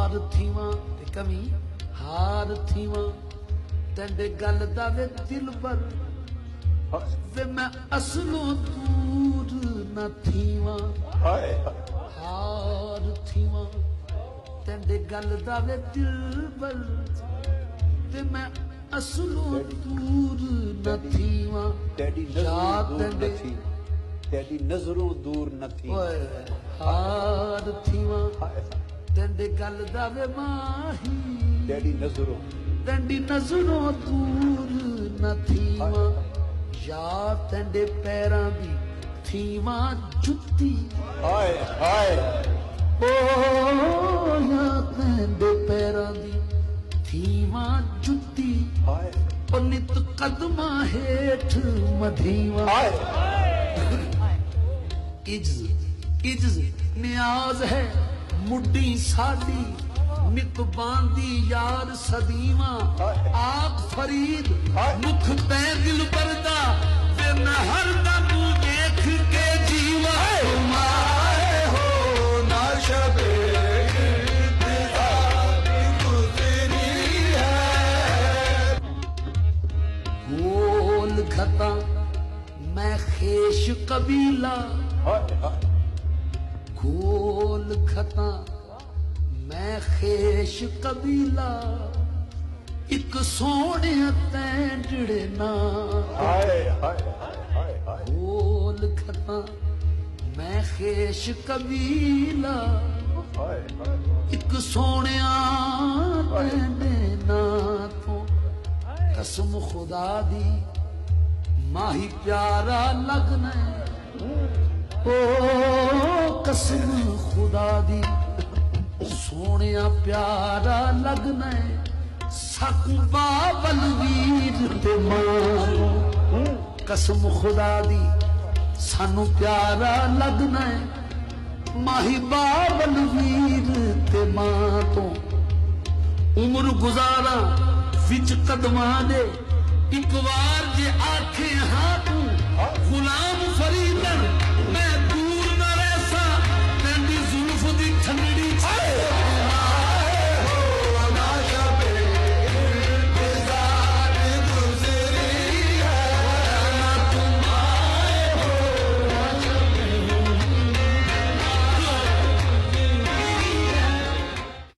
हार थीवां ते कमी हार थीवां तेंदे गल दा वे दिल पर वे मैं असलों दूर न थीवां हार थीवां तेंदे गल दा वे दिल पर वे मैं असलों दूर न थीवां याद तेंदे तेरी नजरों दूर न थी हार थीवां तेंदे गल दा वे माही तेरी नजरों दूर न थीवां याद तेंदे पैरां दी थीवां जुत्ती हाय हाय ओ याद तेंदे पैरां दी थीवां जुत्ती हाय ओ नित कदमां हेठ मधीवां इज्ज नियाज है मुड्डी साडी नित बांदी यार सदीवा आप फरीद मुख तै दिल परदा ते मैं हर दम देख के जीवा तुम आए हो ना शबे गुजरी है गोल घटा मैं खेश कबीला गोल खता मैं खेश कबीला एक सोने तैंडड़े ना गोल खता मैं खेश कबीला एक सोने तैंडे ना तो कसम खुदा दी माही प्यारा लगना ओ कसम खुदा दी सोनिया प्यारा लगना सकू बाबल वीर ते मानो कसम खुदा दी सानू प्यारा लगना माही बाबल वीर ते मां तो उम्र गुजारा विच कदमां दे एक बार जे आखे